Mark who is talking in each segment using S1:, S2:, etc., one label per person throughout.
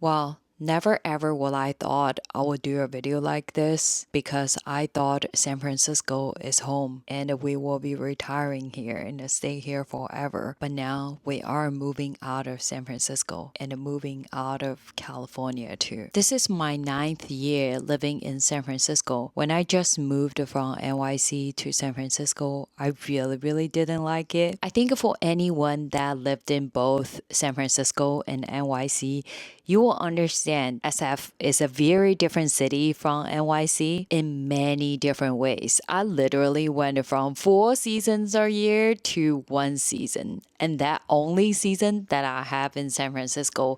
S1: Well, never ever will I thought I would do a video like this because I thought San Francisco is home and we will be retiring here and stay here forever. But now we are moving out of San Francisco and moving out of California too. This is my 9th year living in San Francisco. When I just moved from NYC to San Francisco, I really didn't like it. I think for anyone that lived in both San Francisco and NYC, you will understand SF is a very different city from NYC in many different ways. I literally went from 4 seasons a year to 1 season, and that only season that I have in San Francisco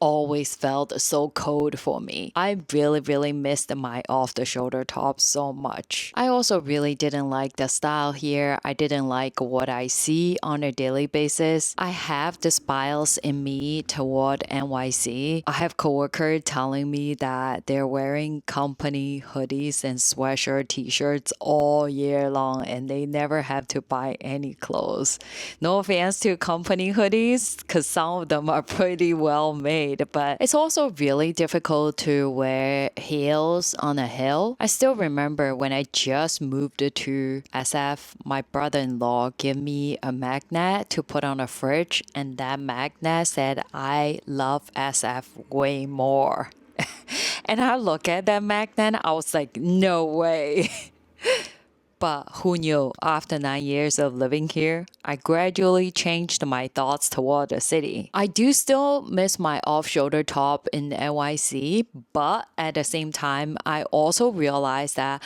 S1: always felt so cold for me. I really missed my off-the-shoulder top so much. I also really didn't like the style here. I didn't like what I see on a daily basis. I have this bias in me toward NYC. I have coworkers telling me that they're wearing company hoodies and sweatshirt t-shirts all year long and they never have to buy any clothes. No offense to company hoodies because some of them are pretty well made, but it's also really difficult to wear heels on a hill. I still remember when I just moved to SF, my brother-in-law gave me a magnet to put on a fridge, and that magnet said, "I love SF way more." And I look at that magnet, I was like, no way. But who knew, after 9 years of living here, I gradually changed my thoughts toward the city. I do still miss my off-shoulder top in NYC, but at the same time, I also realized that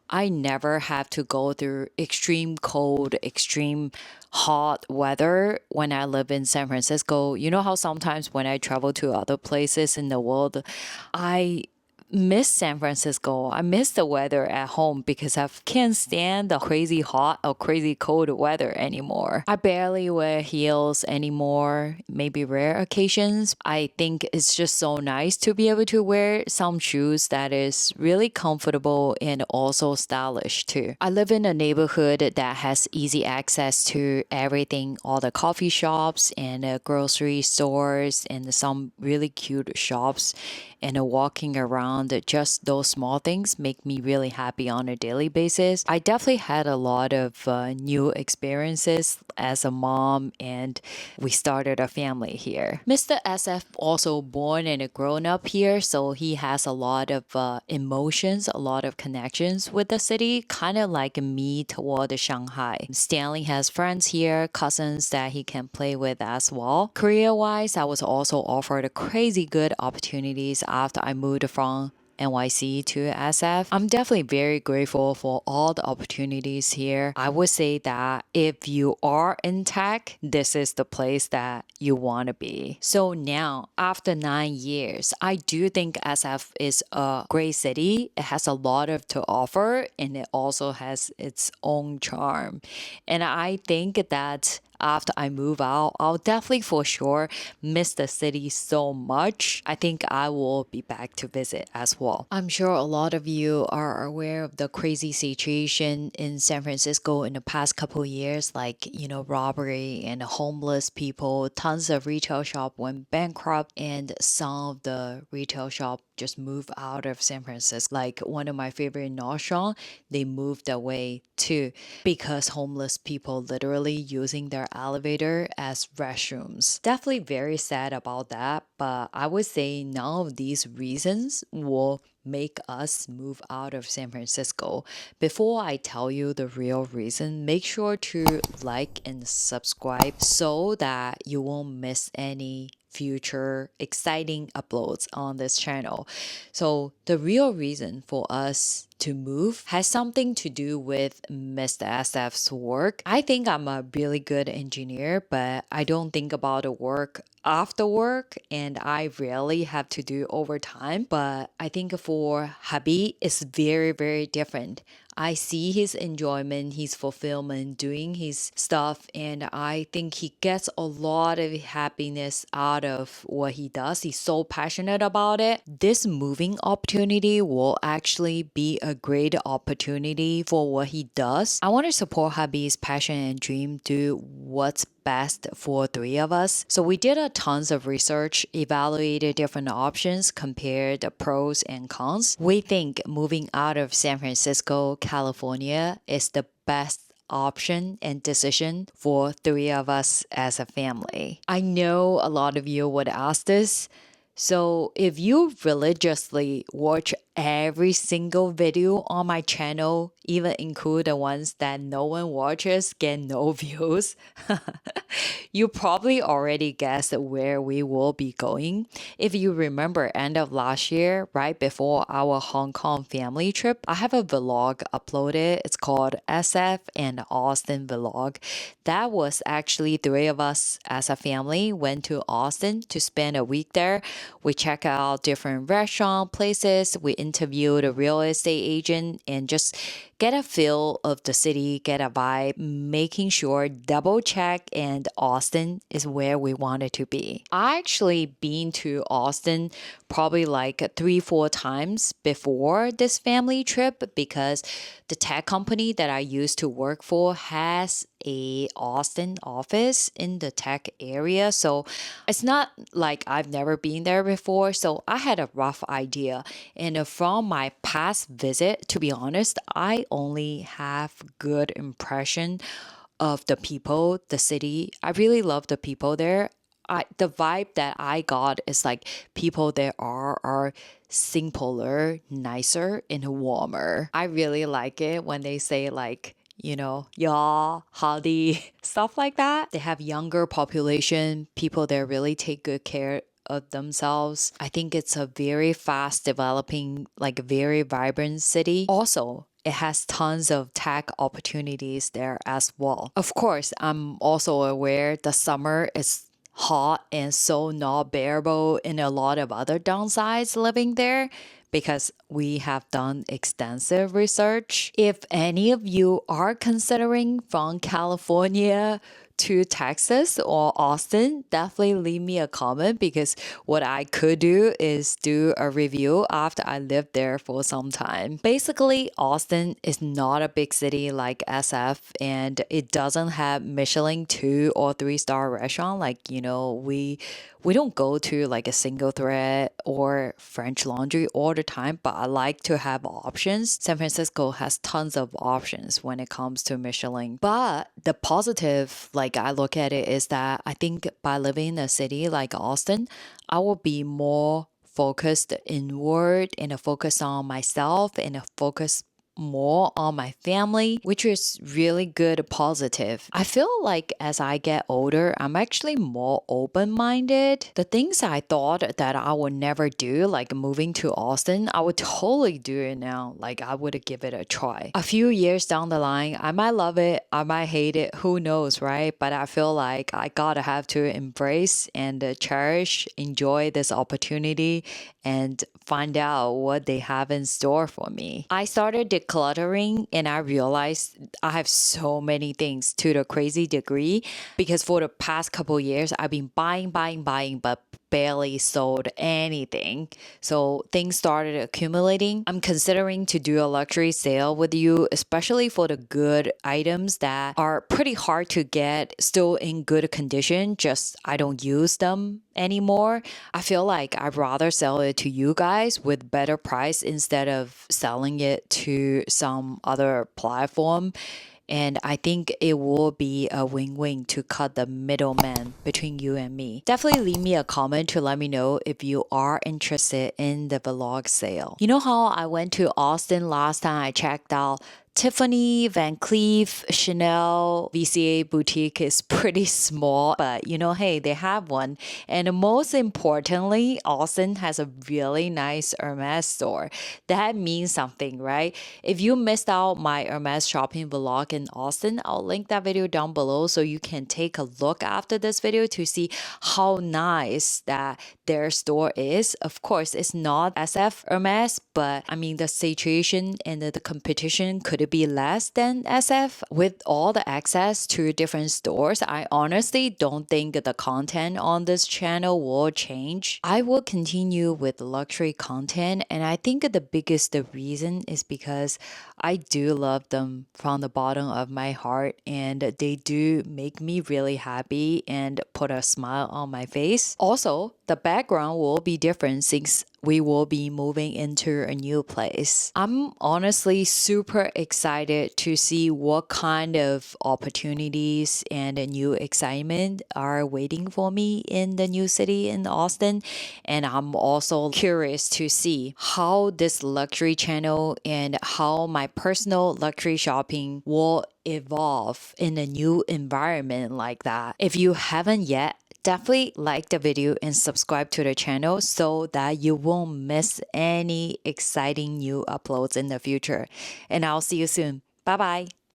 S1: I never have to go through extreme cold, extreme hot weather when I live in San Francisco. You know how sometimes when I travel to other places in the world, I miss San Francisco. I miss the weather at home because I can't stand the crazy hot or crazy cold weather anymore. I barely wear heels anymore, maybe rare occasions. I think it's just so nice to be able to wear some shoes that is really comfortable and also stylish too. I live in a neighborhood that has easy access to everything, all the coffee shops and grocery stores and some really cute shops, and walking around. Just those small things make me really happy on a daily basis. I definitely had a lot of new experiences as a mom, and we started a family here. Mr. SF also born and grown up here, so he has a lot of emotions, a lot of connections with the city, kind of like me toward Shanghai. Stanley has friends here, cousins that he can play with as well. Career-wise, I was also offered crazy good opportunities after I moved from NYC to SF. I'm definitely very grateful for all the opportunities here. I would say that if you are in tech, this is the place that you want to be. So now, after 9 years, I do think SF is a great city. It has a lot of to offer and it also has its own charm. And I think that after I move out, I'll definitely for sure miss the city so much. I think I will be back to visit as well. I'm sure a lot of you are aware of the crazy situation in San Francisco in the past couple years, like, robbery and homeless people. Tons of retail shop went bankrupt and some of the retail shop just moved out of San Francisco. Like one of my favorite Nordstrom, they moved away too because homeless people literally using their elevator as restrooms. Definitely very sad about that, but I would say none of these reasons will make us move out of San Francisco. Before I tell you the real reason, make sure to like and subscribe so that you won't miss any future exciting uploads on this channel. So the real reason for us to move has something to do with Mr. SF's work. I think I'm a really good engineer, but I don't think about the work after work and I rarely have to do overtime. But I think for hubby, it's very different. I see his enjoyment, his fulfillment doing his stuff, and I think he gets a lot of happiness out of what he does. He's so passionate about it. This moving opportunity will actually be a great opportunity for what he does. I want to support hubby's passion and dream, do what's best for three of us. So we did a tons of research, evaluated different options, compared the pros and cons. We think moving out of San Francisco, California is the best option and decision for three of us as a family. I know a lot of you would ask this. So if you religiously watch every single video on my channel, even include the ones that no one watches, get no views, you probably already guessed where we will be going. If you remember end of last year, right before our Hong Kong family trip, I have a vlog uploaded. It's called SF and Austin Vlog. That was actually three of us as a family went to Austin to spend a week there. We check out different restaurant places. We interviewed a real estate agent and just get a feel of the city, get a vibe, making sure double check and Austin is where we wanted to be. I actually been to Austin probably like 3-4 times before this family trip because the tech company that I used to work for has a Austin office in the tech area. So it's not like I've never been there before. So I had a rough idea. And from my past visit, to be honest, I only have good impression of the people, the city. I really love the people there. The vibe that I got is like people there are simpler, nicer, and warmer. I really like it when they say like, y'all, howdy, stuff like that. They have younger population. People there really take good care of themselves. I think it's a very fast developing, like very vibrant city. Also, it has tons of tech opportunities there as well. Of course, I'm also aware the summer is hot and so not bearable and a lot of other downsides living there because we have done extensive research. If any of you are considering from California to Texas or Austin, definitely leave me a comment because what I could do is do a review after I lived there for some time. Basically, Austin is not a big city like SF and it doesn't have Michelin 2 or 3-star restaurant like, we don't go to like a single thread or French Laundry all the time, but I like to have options. San Francisco has tons of options when it comes to Michelin. But the positive, like I look at it, is that I think by living in a city like Austin, I will be more focused inward and a focus on myself and a focus more on my family, which is really good positive. I feel like as I get older, I'm actually more open-minded. The things I thought that I would never do, like moving to Austin, I would totally do it now. Like I would give it a try. A few years down the line, I might love it, I might hate it, who knows, right? But I feel like I gotta have to embrace and cherish, enjoy this opportunity and find out what they have in store for me. I started decluttering and I realized I have so many things to the crazy degree because for the past couple years I've been buying, but barely sold anything. So things started accumulating. I'm considering to do a luxury sale with you, especially for the good items that are pretty hard to get, still in good condition, just I don't use them anymore. I feel like I'd rather sell it to you guys with better price instead of selling it to some other platform. And I think it will be a win-win to cut the middleman between you and me. Definitely leave me a comment to let me know if you are interested in the vlog sale. You know how I went to Austin last time I checked out Tiffany, Van Cleef, Chanel, VCA boutique is pretty small, but hey, they have one. And most importantly, Austin has a really nice Hermes store. That means something, right? If you missed out my Hermes shopping vlog in Austin, I'll link that video down below so you can take a look after this video to see how nice that their store is. Of course, it's not SF Hermes, but I mean, the situation and the competition could be less than SF. With all the access to different stores, I honestly don't think the content on this channel will change. I will continue with luxury content, and I think the biggest reason is because I do love them from the bottom of my heart, and they do make me really happy and put a smile on my face. Also, the background will be different since we will be moving into a new place. I'm honestly super excited to see what kind of opportunities and a new excitement are waiting for me in the new city in Austin. And I'm also curious to see how this luxury channel and how my personal luxury shopping will evolve in a new environment like that. If you haven't yet, definitely like the video and subscribe to the channel so that you won't miss any exciting new uploads in the future. And I'll see you soon. Bye bye.